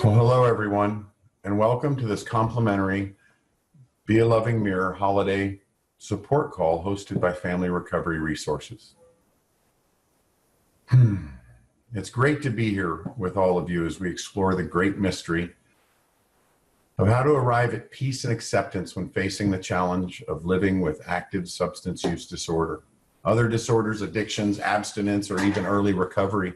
Well, hello everyone, and welcome to this complimentary Be a Loving Mirror holiday support call hosted by Family Recovery Resources. It's great to be here with all of you as we explore the great mystery of how to arrive at peace and acceptance when facing the challenge of living with active substance use disorder, other disorders, addictions, abstinence, or even early recovery.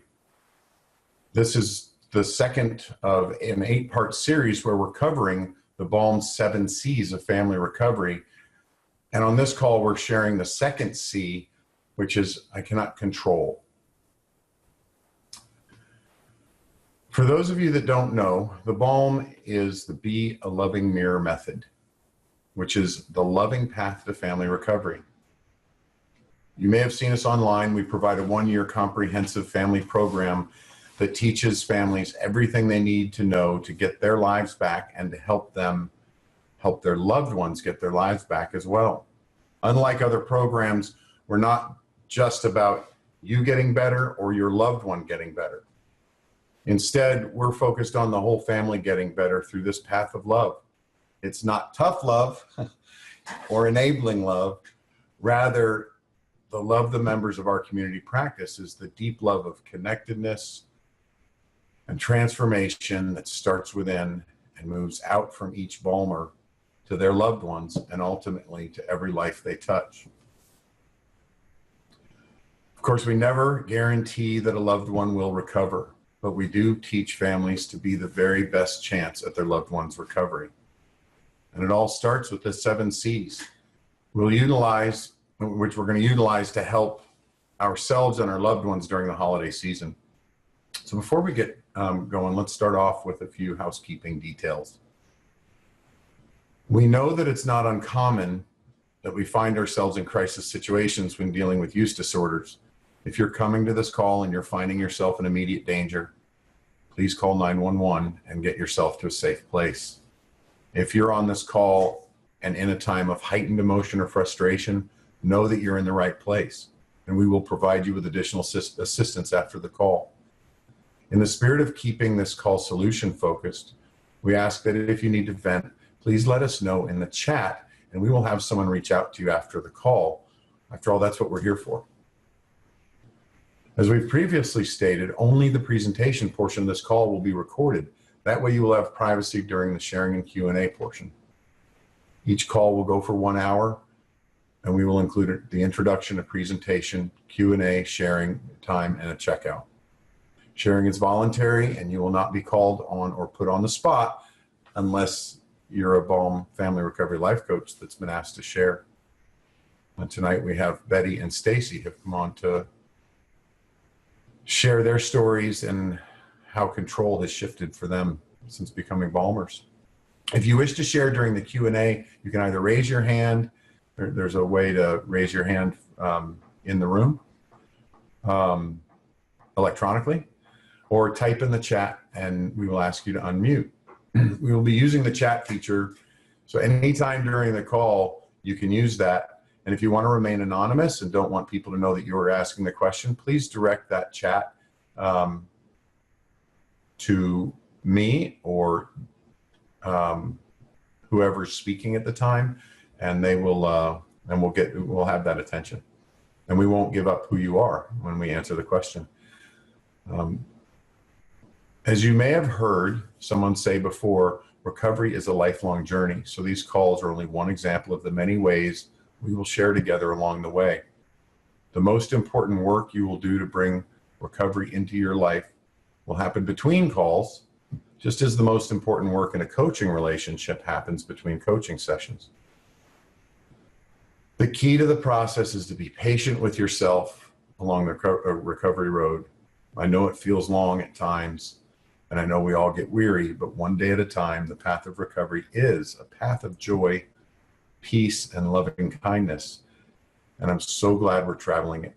This is the second of an 8-part series where we're covering the Balm's 7 C's of family recovery. And on this call, we're sharing the second C, which is I cannot control. For those of you that don't know, the Balm is the Be a Loving Mirror method, which is the loving path to family recovery. You may have seen us online. We provide a 1-year comprehensive family program that teaches families everything they need to know to get their lives back and to help them help their loved ones get their lives back as well. Unlike other programs, we're not just about you getting better or your loved one getting better. Instead, we're focused on the whole family getting better through this path of love. It's not tough love or enabling love. Rather, the love the members of our community practice is the deep love of connectedness and transformation that starts within and moves out from each Balmer to their loved ones and ultimately to every life they touch. Of course, we never guarantee that a loved one will recover, but we do teach families to be the very best chance at their loved one's recovery. And it all starts with the 7 C's which we're going to utilize to help ourselves and our loved ones during the holiday season. So before we get going, let's start off with a few housekeeping details. We know that it's not uncommon that we find ourselves in crisis situations when dealing with use disorders. If you're coming to this call and you're finding yourself in immediate danger, please call 911 and get yourself to a safe place. If you're on this call and in a time of heightened emotion or frustration, know that you're in the right place, and we will provide you with additional assistance after the call. In the spirit of keeping this call solution focused, we ask that if you need to vent, please let us know in the chat, and we will have someone reach out to you after the call. After all, that's what we're here for. As we've previously stated, only the presentation portion of this call will be recorded. That way you will have privacy during the sharing and Q&A portion. Each call will go for 1 hour, and we will include the introduction, a presentation, Q&A, sharing time, and a checkout. Sharing is voluntary, and you will not be called on or put on the spot unless you're a Balm Family Recovery Life Coach that's been asked to share. And tonight we have Betty and Stacy have come on to share their stories and how control has shifted for them since becoming Balmers. If you wish to share during the Q&A, you can either raise your hand. There's a way to raise your hand in the room electronically, or type in the chat and we will ask you to unmute. We will be using the chat feature, so anytime during the call, you can use that. And if you want to remain anonymous and don't want people to know that you are asking the question, please direct that chat to me or whoever's speaking at the time, and they will we'll have that attention. And we won't give up who you are when we answer the question. As you may have heard someone say before, recovery is a lifelong journey. So these calls are only one example of the many ways we will share together along the way. The most important work you will do to bring recovery into your life will happen between calls, just as the most important work in a coaching relationship happens between coaching sessions. The key to the process is to be patient with yourself along the recovery road. I know it feels long at times, and I know we all get weary, but one day at a time, the path of recovery is a path of joy, peace, and loving kindness. And I'm so glad we're traveling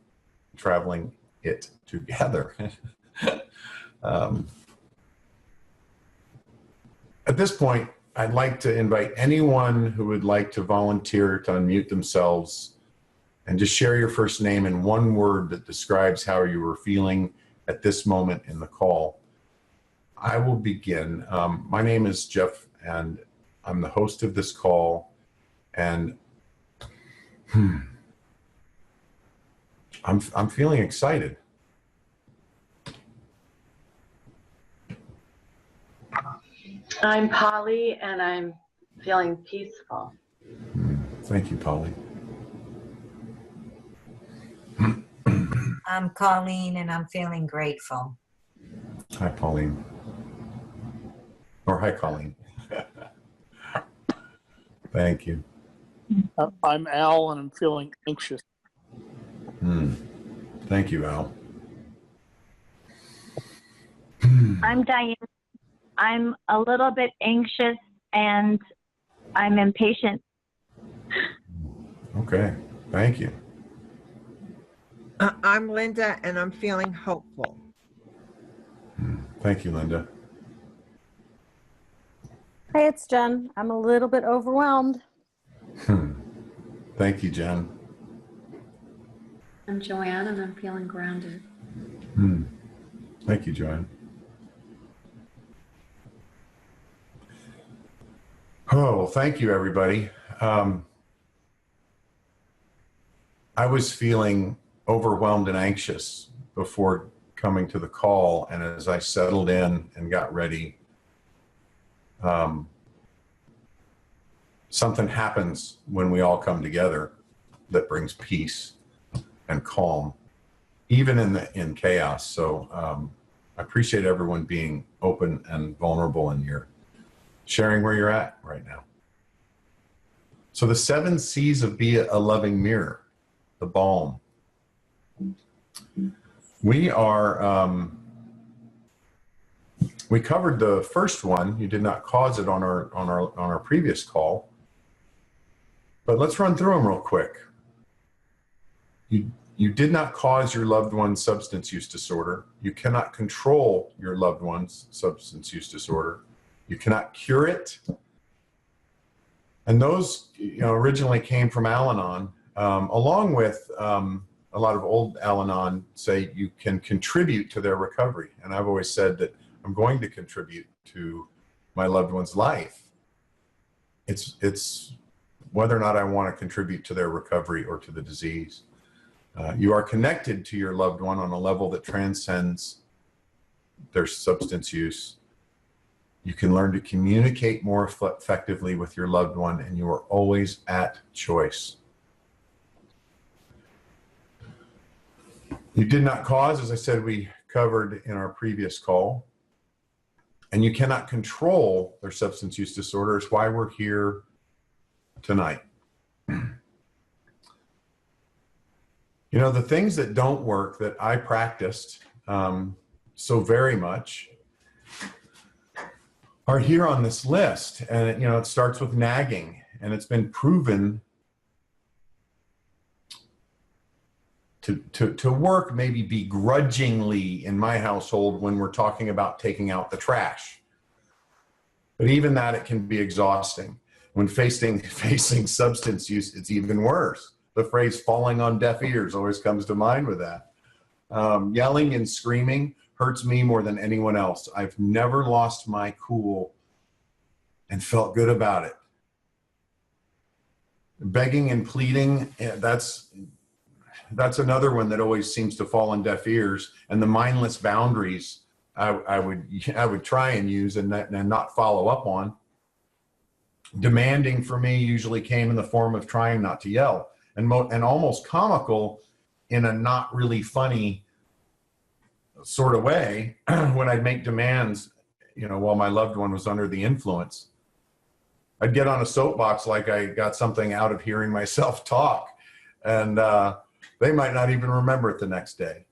it together. At this point, I'd like to invite anyone who would like to volunteer to unmute themselves and just share your first name in one word that describes how you were feeling at this moment in the call. I will begin. My name is Jeff, and I'm the host of this call. And I'm feeling excited. I'm Polly, and I'm feeling peaceful. Thank you, Polly. I'm Colleen, and I'm feeling grateful. Hi, Pauline. Or hi, Colleen. Thank you. I'm Al, and I'm feeling anxious. Thank you, Al. I'm Diane. I'm a little bit anxious and I'm impatient. Okay, thank you. I'm Linda, and I'm feeling hopeful. Thank you, Linda. Hey, it's Jen. I'm a little bit overwhelmed. Thank you, Jen. I'm Joanne, and I'm feeling grounded. Thank you, Joanne. Oh, well, thank you, everybody. I was feeling overwhelmed and anxious before coming to the call, and as I settled in and got ready, something happens when we all come together that brings peace and calm, even in chaos. So I appreciate everyone being open and vulnerable, and you're sharing where you're at right now. So the 7 C's of Be a Loving Mirror, the balm. We covered the first one. You did not cause it on our previous call, but let's run through them real quick. You did not cause your loved one's substance use disorder. You cannot control your loved one's substance use disorder. You cannot cure it. And those, originally came from Al-Anon, along with a lot of old Al-Anon say you can contribute to their recovery. And I've always said that I'm going to contribute to my loved one's life. It's whether or not I want to contribute to their recovery or to the disease. You are connected to your loved one on a level that transcends their substance use. You can learn to communicate more effectively with your loved one, and you are always at choice. You did not cause, as I said, we covered in our previous call, and you cannot control their substance use disorder. It's why we're here tonight. The things that don't work that I practiced so very much are here on this list. And, it starts with nagging, and it's been proven to work maybe begrudgingly in my household when we're talking about taking out the trash. But even that, it can be exhausting. When facing substance use, it's even worse. The phrase falling on deaf ears always comes to mind with that. Yelling and screaming hurts me more than anyone else. I've never lost my cool and felt good about it. Begging and pleading, that's another one that always seems to fall on deaf ears. And the mindless boundaries I would try and use and not follow up on. Demanding for me usually came in the form of trying not to yell, and almost comical in a not really funny sort of way when I'd make demands, while my loved one was under the influence. I'd get on a soapbox like I got something out of hearing myself talk, and they might not even remember it the next day.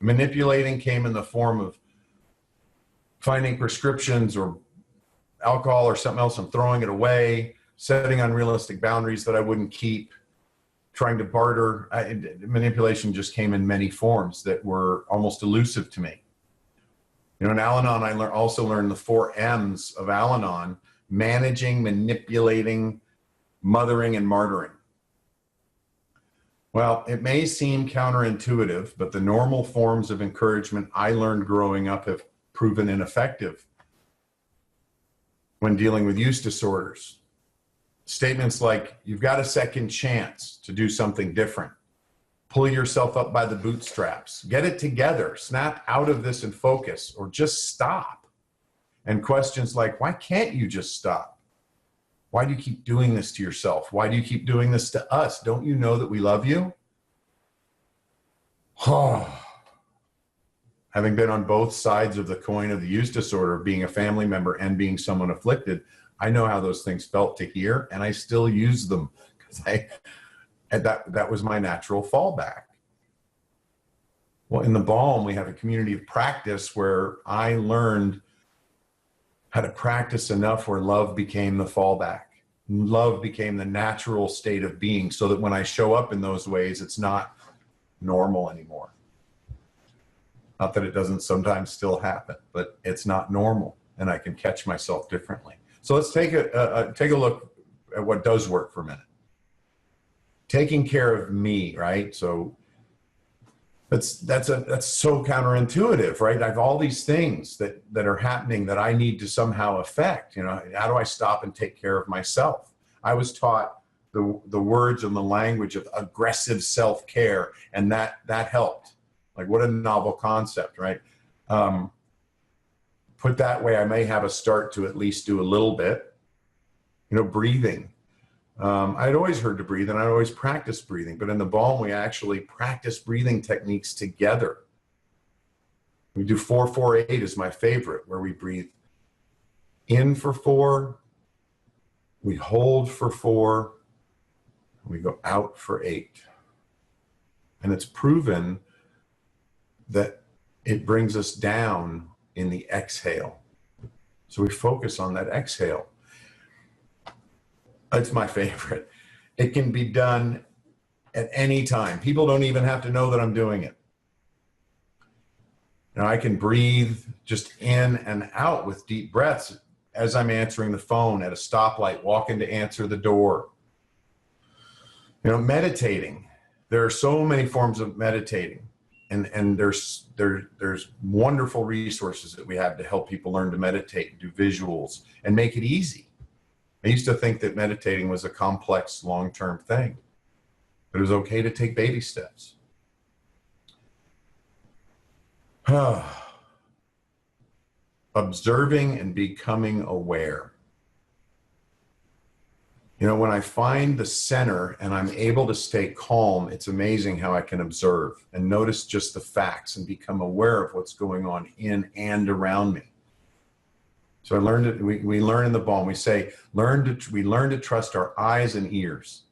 Manipulating came in the form of finding prescriptions or alcohol or something else and throwing it away, setting unrealistic boundaries that I wouldn't keep, trying to barter. Manipulation just came in many forms that were almost elusive to me. In Al-Anon, I also learned the 4 M's of Al-Anon: managing, manipulating, mothering, and martyring. Well, it may seem counterintuitive, but the normal forms of encouragement I learned growing up have proven ineffective when dealing with use disorders. Statements like, you've got a second chance to do something different. Pull yourself up by the bootstraps. Get it together. Snap out of this and focus, or just stop. And questions like, why can't you just stop? Why do you keep doing this to yourself? Why do you keep doing this to us? Don't you know that we love you? Having been on both sides of the coin of the use disorder, being a family member and being someone afflicted, I know how those things felt to hear, and I still use them because that was my natural fallback. Well, in the Balm, we have a community of practice where I learned how to practice enough where love became the fallback. Love became the natural state of being, so that when I show up in those ways, it's not normal anymore. Not that it doesn't sometimes still happen, but it's not normal, and I can catch myself differently. So let's take a look at what does work for a minute. Taking care of me, right? So that's so counterintuitive, right? I have all these things that are happening that I need to somehow affect. You know, how do I stop and take care of myself? I was taught the words and the language of aggressive self-care, and that helped. Like, what a novel concept, right? Put that way, I may have a start to at least do a little bit. You know, breathing. I'd always heard to breathe, and I'd always practiced breathing, but in the Balm, we actually practice breathing techniques together. We do 4-4-8 is my favorite, where we breathe in for 4, we hold for 4, and we go out for 8. And it's proven that it brings us down in the exhale. So we focus on that exhale. It's my favorite. It can be done at any time. People don't even have to know that I'm doing it. Now, I can breathe just in and out with deep breaths as I'm answering the phone at a stoplight, walking to answer the door. You know, meditating. There are so many forms of meditating, and there's wonderful resources that we have to help people learn to meditate and do visuals and make it easy. I used to think that meditating was a complex, long-term thing, but it was okay to take baby steps. Observing and becoming aware. You know, when I find the center and I'm able to stay calm, it's amazing how I can observe and notice just the facts and become aware of what's going on in and around me. So I learned it. We learn in the Balm. We say, we learn to trust our eyes and ears.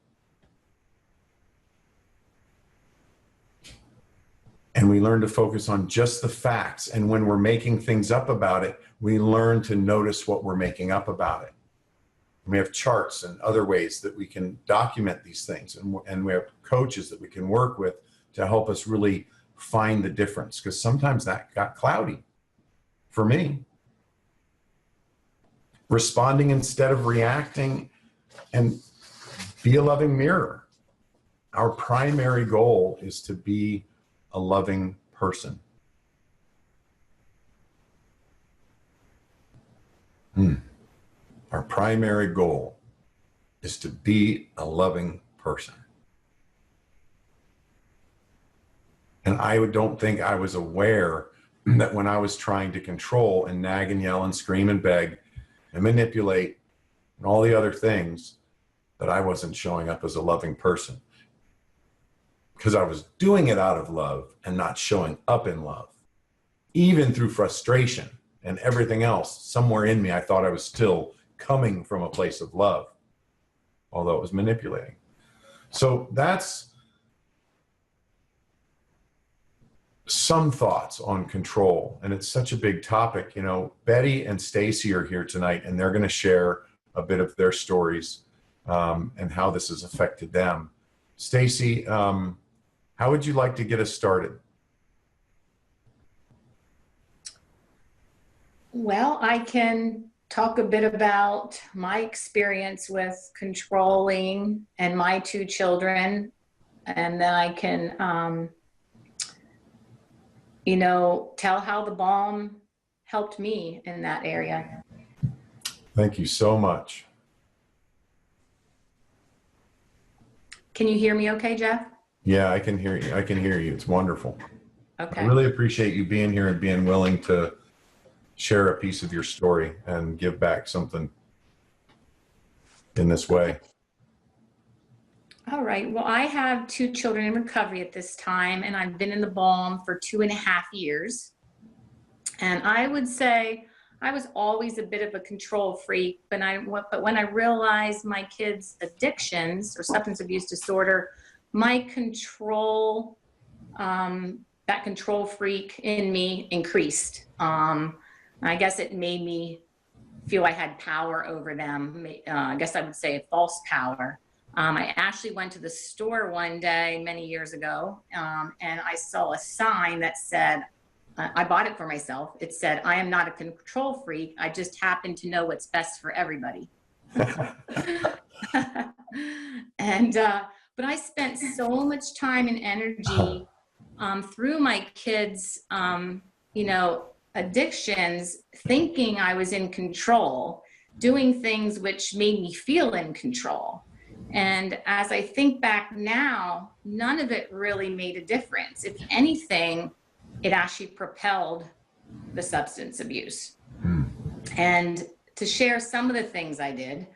And we learn to focus on just the facts. And when we're making things up about it, we learn to notice what we're making up about it. And we have charts and other ways that we can document these things. And we have coaches that we can work with to help us really find the difference. Because sometimes that got cloudy for me. Responding instead of reacting, and be a loving mirror. Our primary goal is to be a loving person. Our primary goal is to be a loving person. And I don't think I was aware that when I was trying to control and nag and yell and scream and beg and manipulate and all the other things, that I wasn't showing up as a loving person, because I was doing it out of love and not showing up in love. Even through frustration and everything else, somewhere in me, I thought I was still coming from a place of love, although it was manipulating. So that's some thoughts on control, and it's such a big topic. You know, Betty and Stacy are here tonight, and they're going to share a bit of their stories and how this has affected them. Stacy, how would you like to get us started? Well, I can talk a bit about my experience with controlling and my 2 children, and then I can you know, tell how the Balm helped me in that area. Thank you so much. Can you hear me okay, Jeff? Yeah, I can hear you. I can hear you. It's wonderful. I Okay. really appreciate you being here and being willing to share a piece of your story and give back something in this way. All right. Well, I have 2 children in recovery at this time, and I've been in the balm for 2.5 years. And I would say I was always a bit of a control freak, but when I realized my kids' addictions or substance abuse disorder, my control, that control freak in me increased. I guess it made me feel I had power over them. I guess I would say a false power. I actually went to the store one day many years ago, and I saw a sign that said, I bought it for myself. It said, "I am not a control freak. I just happen to know what's best for everybody." And, but I spent so much time and energy through my kids', addictions, thinking I was in control, doing things which made me feel in control. And as I think back now, none of it really made a difference. If anything, it actually propelled the substance abuse. And to share some of the things I did,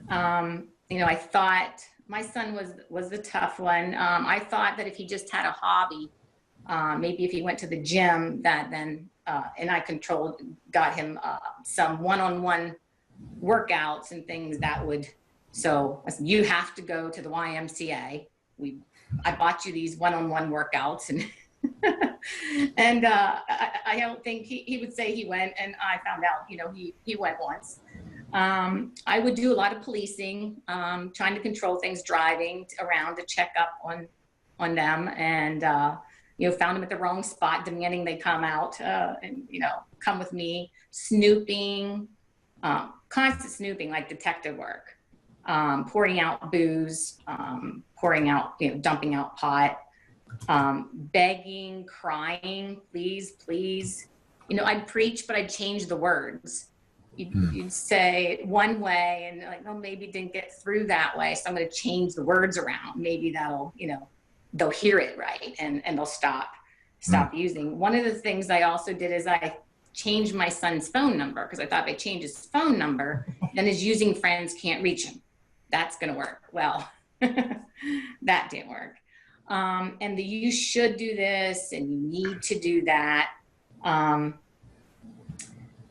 I thought my son was the tough one. I thought that if he just had a hobby, maybe if he went to the gym, that then, and I got him some one-on-one workouts and things that would, so I said, you have to go to the YMCA. I bought you these one-on-one workouts, and and I don't think he would say he went, and I found out, he went once. I would do a lot of policing, trying to control things, driving around to check up on them, and found them at the wrong spot, demanding they come out and come with me. Snooping, constant snooping, like detective work. Pouring out booze, dumping out pot, begging, crying, please, please. I'd preach, but I'd change the words. You'd say it one way and like, oh, maybe it didn't get through that way, so I'm going to change the words around. Maybe that'll, they'll hear it right and they'll stop using. One of the things I also did is I changed my son's phone number, because I thought if I change his phone number, then his using friends can't reach him. That's going to work. Well, that didn't work. And you should do this and you need to do that,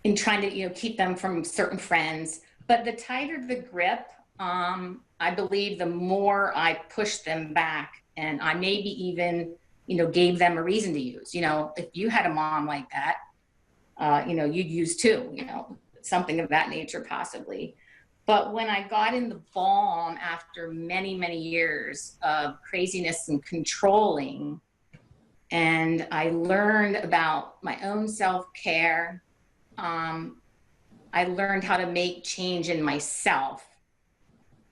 in trying to, keep them from certain friends. But the tighter the grip, I believe the more I pushed them back, and I maybe even, gave them a reason to use. If you had a mom like that, you'd use too, something of that nature possibly. But when I got in the balm after many, many years of craziness and controlling, and I learned about my own self-care, I learned how to make change in myself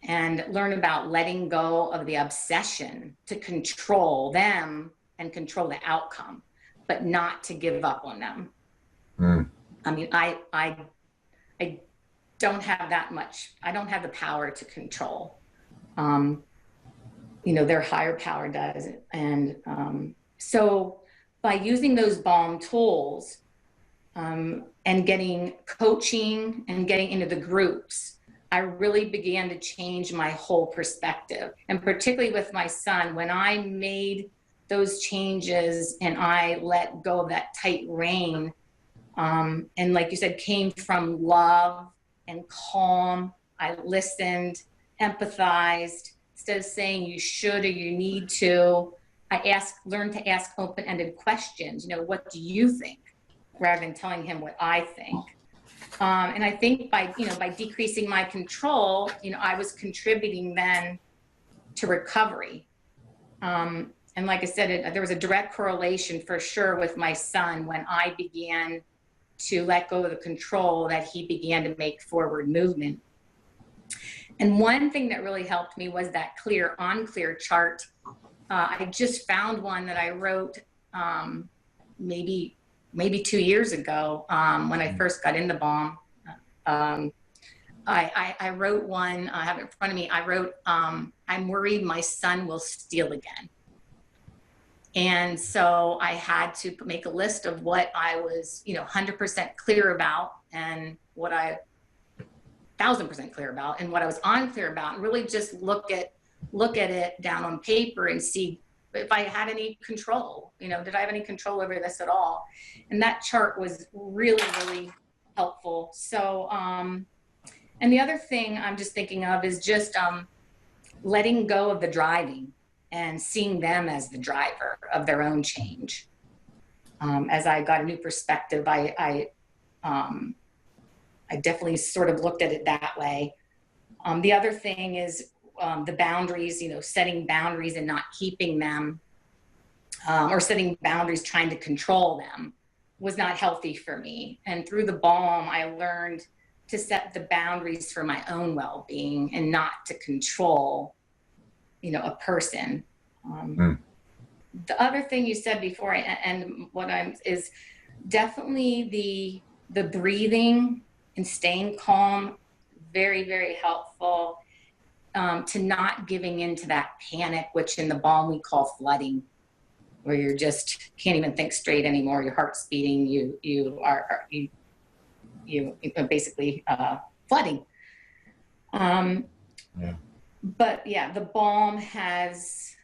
and learn about letting go of the obsession to control them and control the outcome, but not to give up on them. I mean, I don't have that much. I don't have the power to control. Their higher power does. And so by using those balm tools and getting coaching and getting into the groups, I really began to change my whole perspective. And particularly with my son, when I made those changes and I let go of that tight rein, and like you said, came from love and calm. I listened, empathized. Instead of saying you should or you need to, I learned to ask open-ended questions. What do you think? Rather than telling him what I think. And I think by decreasing my control, I was contributing then to recovery. And like I said, there was a direct correlation for sure with my son when I began to let go of the control, that he began to make forward movement. And one thing that really helped me was that clear on clear chart. I just found one that I wrote maybe maybe 2 years ago, when I first got into Balm. I wrote one, I have it in front of me. I wrote, I'm worried my son will steal again. And so I had to make a list of what I was, 100% clear about, and what I 1,000% clear about, and what I was unclear about, and really just look at it down on paper and see if I had any control. Did I have any control over this at all? And that chart was really, really helpful. So, and the other thing I'm just thinking of is just letting go of the driving and seeing them as the driver of their own change. As I got a new perspective, I definitely sort of looked at it that way. The other thing is the boundaries, setting boundaries and not keeping them, or setting boundaries trying to control them, was not healthy for me. And through the Balm, I learned to set the boundaries for my own well-being and not to control, a person. The other thing you said before, and is definitely the breathing and staying calm, very, very helpful, to not giving into that panic, which in the Balm we call flooding, where you're just can't even think straight anymore. Your heart's beating. You are basically flooding. Yeah. But yeah, the Balm is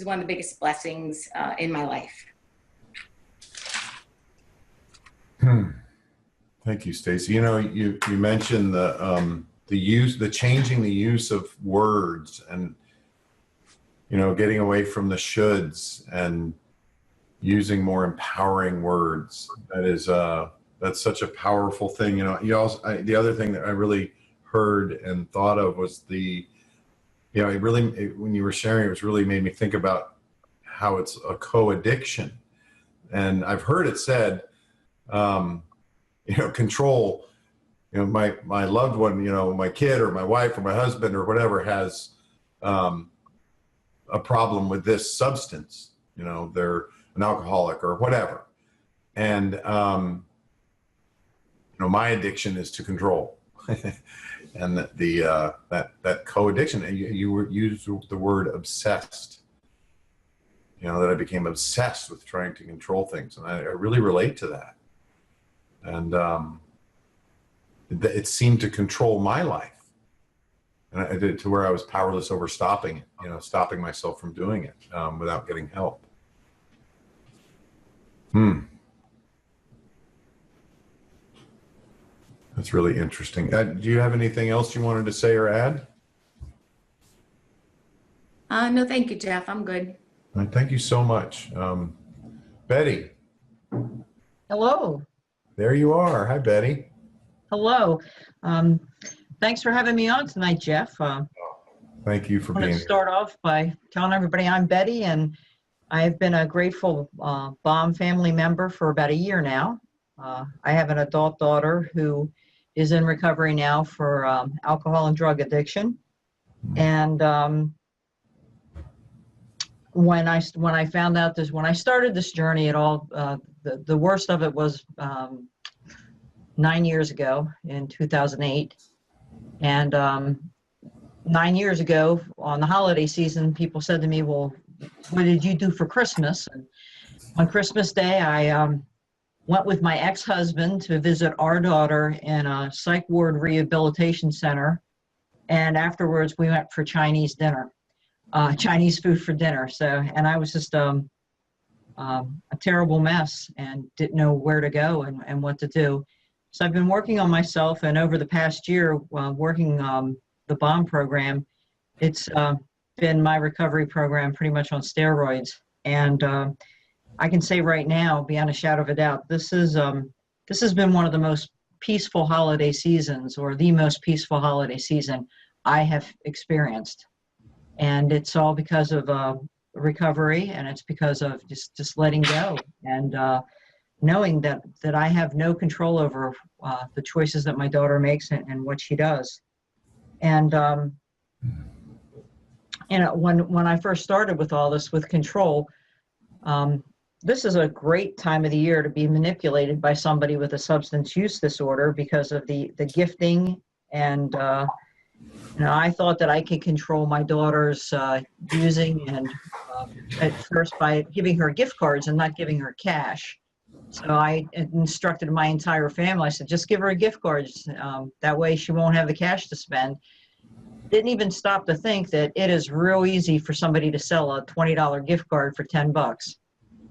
one of the biggest blessings in my life. Thank you, Stacy. You mentioned the changing the use of words, and getting away from the shoulds and using more empowering words. That's such a powerful thing. The other thing that I really heard and thought of was when you were sharing, it really made me think about how it's a co-addiction. And I've heard it said, control, my loved one, my kid or my wife or my husband or whatever has a problem with this substance, they're an alcoholic or whatever. And, my addiction is to control. And that co-addiction, and you used the word obsessed, that I became obsessed with trying to control things. And I really relate to that. And it seemed to control my life, and I did to where I was powerless over stopping it, stopping myself from doing it without getting help. That's really interesting. Do you have anything else you wanted to say or add? No, thank you, Jeff. I'm good. All right, thank you so much. Betty. Hello. There you are. Hi, Betty. Hello. Thanks for having me on tonight, Jeff. Thank you for I want being to here. start off by telling everybody I'm Betty, and I've been a grateful Balm family member for about a year now. I have an adult daughter who is in recovery now for alcohol and drug addiction. And when I found out this, when I started this journey at all, the worst of it was 9 years ago in 2008. And 9 years ago on the holiday season, people said to me, well, what did you do for Christmas? And on Christmas Day, I went with my ex-husband to visit our daughter in a psych ward rehabilitation center. And afterwards, we went for Chinese dinner, Chinese food for dinner. So, and I was just a terrible mess and didn't know where to go and what to do. So I've been working on myself, and over the past year, working the Balm program, it's been my recovery program pretty much on steroids. And I can say right now, beyond a shadow of a doubt, this has been one of the most peaceful holiday seasons, or the most peaceful holiday season I have experienced. And it's all because of recovery, and it's because of just letting go and knowing that I have no control over the choices that my daughter makes and what she does. And when I first started with all this, with control, this is a great time of the year to be manipulated by somebody with a substance use disorder because of the gifting. And, I thought that I could control my daughter's using, and at first by giving her gift cards and not giving her cash. So I instructed my entire family. I said, just give her a gift card. That way she won't have the cash to spend. Didn't even stop to think that it is real easy for somebody to sell a $20 gift card for $10.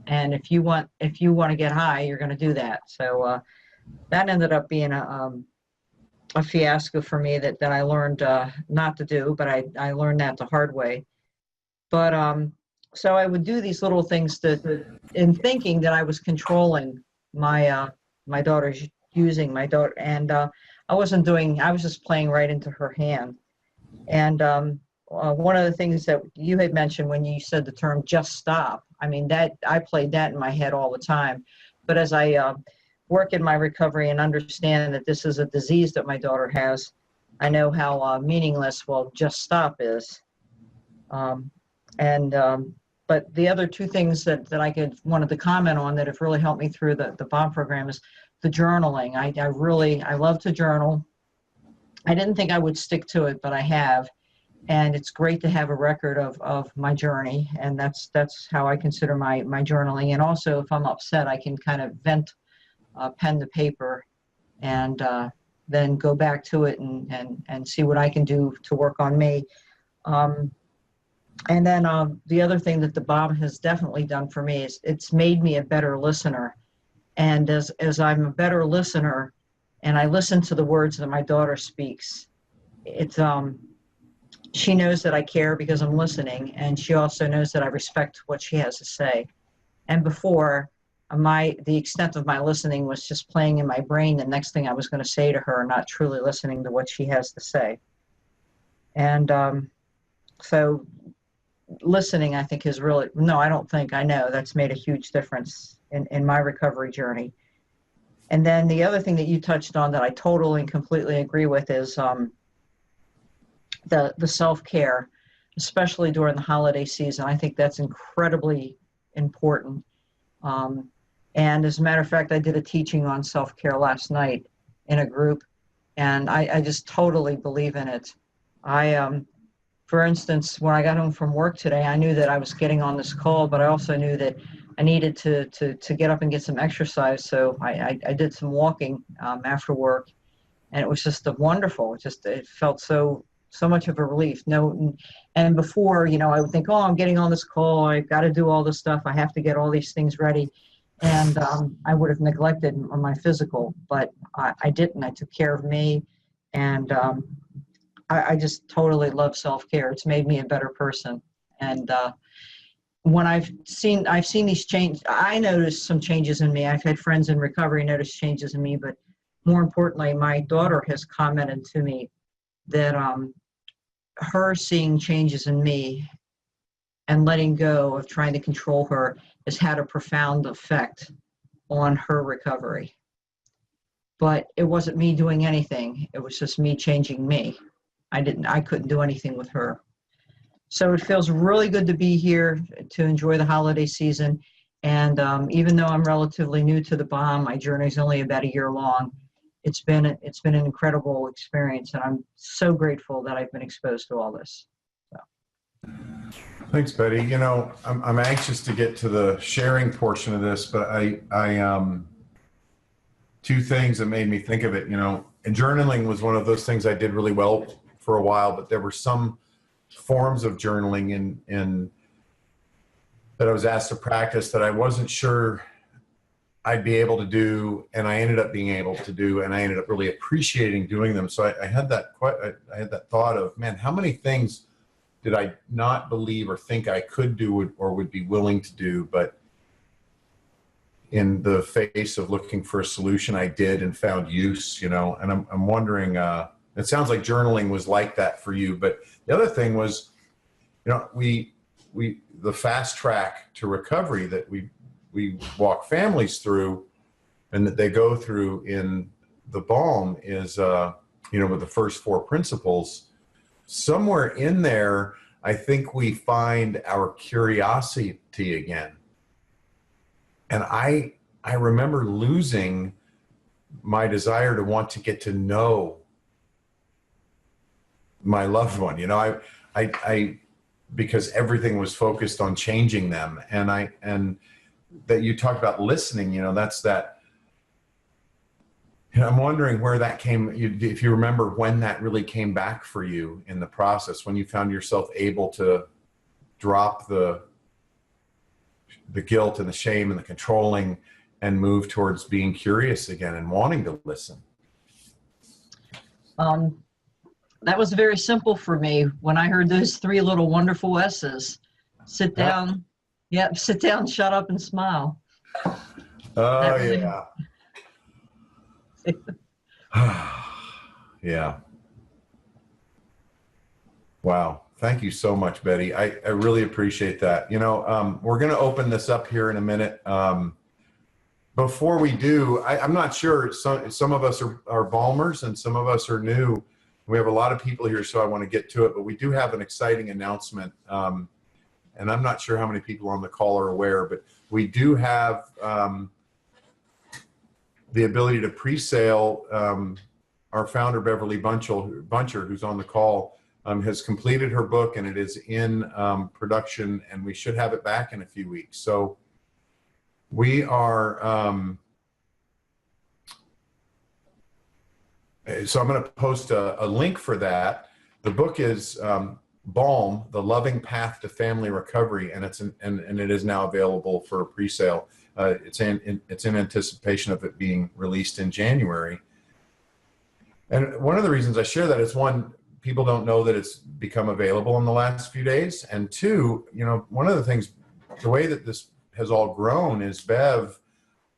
And if you want to get high, you're going to do that. So that ended up being a fiasco for me that I learned not to do, but I learned that the hard way. But so I would do these little things in thinking that I was controlling my daughter's using my daughter, and I wasn't doing. I was just playing right into her hand. And one of the things that you had mentioned when you said the term "just stop," I mean that I played that in my head all the time. But as I work in my recovery and understand that this is a disease that my daughter has, I know how meaningless "just stop" is. But the other two things that I wanted to comment on that have really helped me through the bond program is the journaling. I love to journal. I didn't think I would stick to it, but I have. And it's great to have a record of my journey. And that's how I consider my journaling. And also if I'm upset, I can kind of vent pen to paper and then go back to it and see what I can do to work on me. And then the other thing that the bomb has definitely done for me is it's made me a better listener. And as I'm a better listener and I listen to the words that my daughter speaks, she knows that I care because I'm listening, and she also knows that I respect what she has to say. And before, the extent of my listening was just playing in my brain the next thing I was going to say to her, not truly listening to what she has to say. And so listening, I think, is really, no, I don't think, I know that's made a huge difference in my recovery journey. And then the other thing that you touched on that I totally and completely agree with is the self-care, especially during the holiday season. I think that's incredibly important. And as a matter of fact, I did a teaching on self-care last night in a group, and I just totally believe in it. For instance, when I got home from work today, I knew that I was getting on this call, but I also knew that I needed to get up and get some exercise. So I did some walking after work, and it was just wonderful. It felt so much of a relief. And before, I would think, oh, I'm getting on this call. I've got to do all this stuff. I have to get all these things ready. And I would have neglected my physical, but I didn't. I took care of me, and I just totally love self-care. It's made me a better person. And when I've seen these changes, I noticed some changes in me. I've had friends in recovery notice changes in me, but more importantly, my daughter has commented to me that her seeing changes in me and letting go of trying to control her has had a profound effect on her recovery. But it wasn't me doing anything. It was just me changing me. I couldn't do anything with her. So it feels really good to be here to enjoy the holiday season. And even though I'm relatively new to the bomb, my journey is only about a year long. It's been an incredible experience, and I'm so grateful that I've been exposed to all this. So. Thanks, Betty. I'm anxious to get to the sharing portion of this, but I two things that made me think of it. And journaling was one of those things I did really well for a while, but there were some forms of journaling in that I was asked to practice that I wasn't sure I'd be able to do, and I ended up being able to do, and I ended up really appreciating doing them. So I had that thought of, man, how many things did I not believe or think I could do or would be willing to do, but in the face of looking for a solution, I did and found use, and I'm wondering, it sounds like journaling was like that for you, but the other thing was, the fast track to recovery that we walk families through and that they go through in the balm is, with the first 4 principles. Somewhere in there, I think we find our curiosity again. And I remember losing my desire to want to get to know my loved one. You know, I because everything was focused on changing them. And that you talked about listening, you know, that's that. And I'm wondering where that came, if you remember when that really came back for you in the process, when you found yourself able to drop the guilt and the shame and the controlling and move towards being curious again and wanting to listen. That was very simple for me when I heard those three little wonderful S's. Sit down, sit down, shut up, and smile. Oh, really- yeah. Yeah. Wow. Thank you so much, Betty. I really appreciate that. You know, we're going to open this up here in a minute. Before we do, I'm not sure. Some of us are Balmers and some of us are new. We have a lot of people here, so I want to get to it. But we do have an exciting announcement. And I'm not sure how many people on the call are aware, but we do have the ability to pre-sale. Our founder, Beverly Buncher, who's on the call, has completed her book, and it is in production, and we should have it back in a few weeks. So we are, so I'm going to post a link for that. The book is Balm, The Loving Path to Family Recovery, and and it is now available for pre-sale. It's in anticipation of it being released in January. And one of the reasons I share that is, one, people don't know that it's become available in the last few days. And two, you know, one of the things, the way that this has all grown is Bev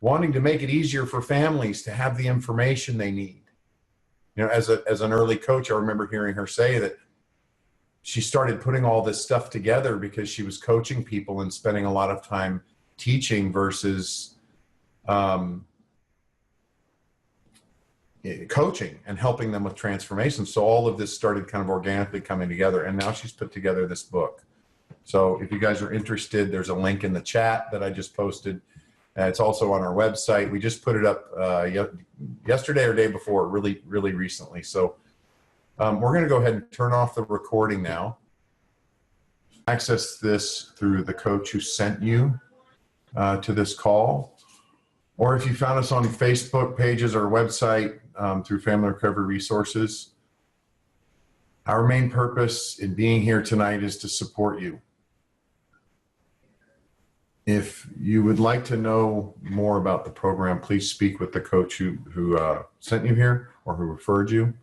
wanting to make it easier for families to have the information they need. You know, as an early coach, I remember hearing her say that she started putting all this stuff together because she was coaching people and spending a lot of time teaching versus coaching and helping them with transformation. So all of this started kind of organically coming together, and now she's put together this book. So if you guys are interested, there's a link in the chat that I just posted. It's also on our website. We just put it up yesterday or day before, really recently. So we're going to go ahead and turn off the recording now. Access this through the coach who sent you to this call, or if you found us on Facebook pages or website through Family Recovery Resources. Our main purpose in being here tonight is to support you. If you would like to know more about the program, please speak with the coach who sent you here or who referred you,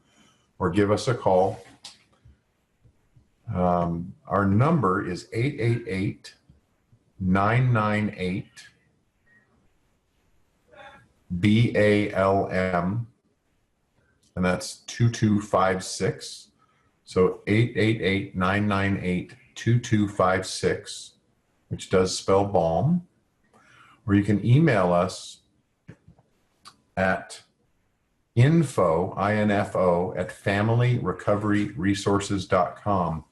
or give us a call. Our number is 888-998-BALM, and that's 2256. So 888-998-2256, which does spell balm. Or you can email us at info at familyrecoveryresources.com.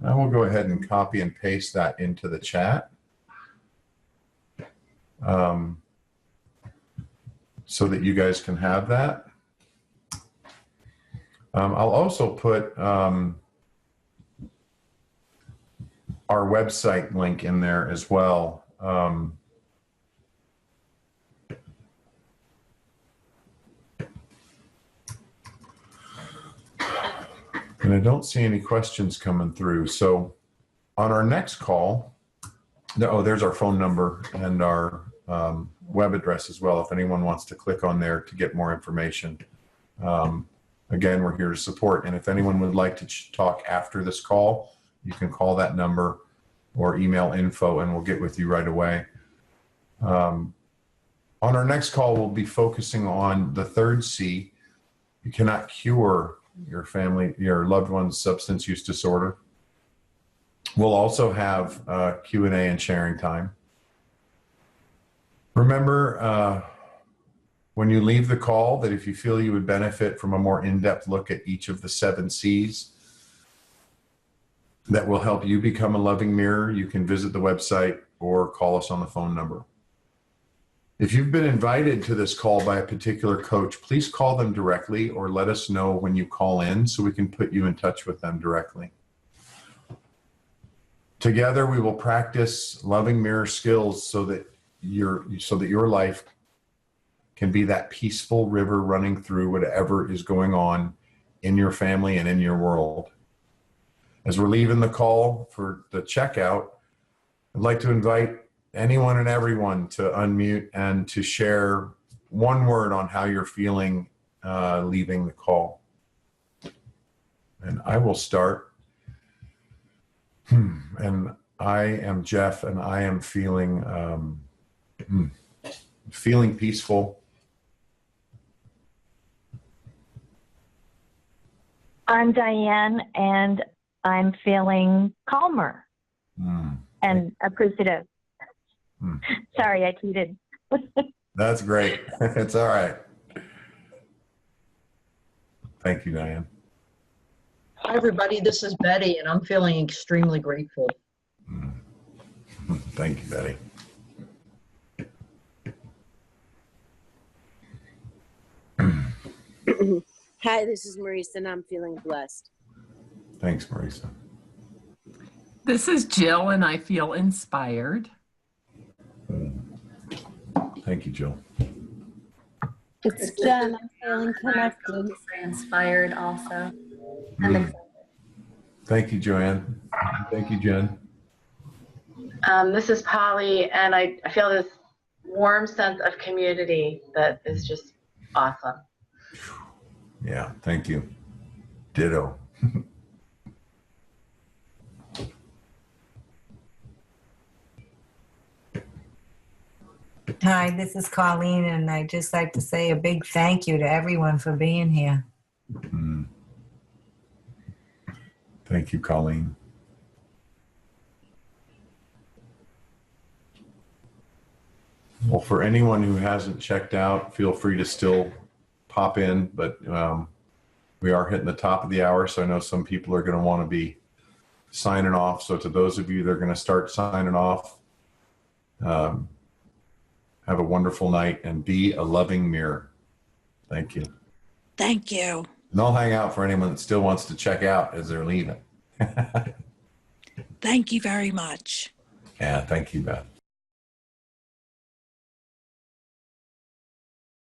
I will go ahead and copy and paste that into the chat so that you guys can have that. I'll also put our website link in there as well. And I don't see any questions coming through. So on our next call, there's our phone number and our web address as well, if anyone wants to click on there to get more information. Again, we're here to support. And if anyone would like to talk after this call, you can call that number or email info and we'll get with you right away. On our next call, we'll be focusing on the third C. You cannot cure your loved one's substance use disorder. We'll also have Q&A and sharing time. Remember, when you leave the call, that if you feel you would benefit from a more in-depth look at each of the 7 C's that will help you become a loving mirror, you can visit the website or call us on the phone number. If you've been invited to this call by a particular coach, please call them directly or let us know when you call in so we can put you in touch with them directly. Together, we will practice loving mirror skills so that your life can be that peaceful river running through whatever is going on in your family and in your world. As we're leaving the call for the checkout, I'd like to invite anyone and everyone to unmute and to share one word on how you're feeling leaving the call. And I will start. And I am Jeff, and I am feeling peaceful. I'm Diane, and I'm feeling calmer and appreciative. Sorry, I cheated. That's great. It's all right. Thank you, Diane. Hi, everybody. This is Betty, and I'm feeling extremely grateful. Thank you, Betty. Hi, this is Marisa, and I'm feeling blessed. Thanks, Marisa. This is Jill, and I feel inspired. Thank you, Jill. It's Jen. I'm feeling connected. Inspired also. Thank you, Joanne. Thank you, Jen. This is Polly, and I feel this warm sense of community that is just awesome. Yeah, thank you. Ditto. Hi, this is Colleen, and I'd just like to say a big thank you to everyone for being here. Thank you, Colleen. Well, for anyone who hasn't checked out, feel free to still pop in, but we are hitting the top of the hour, so I know some people are going to want to be signing off. So to those of you that are going to start signing off, have a wonderful night and be a loving mirror. Thank you. Thank you. And I'll hang out for anyone that still wants to check out as they're leaving. Thank you very much. Yeah, thank you, Beth.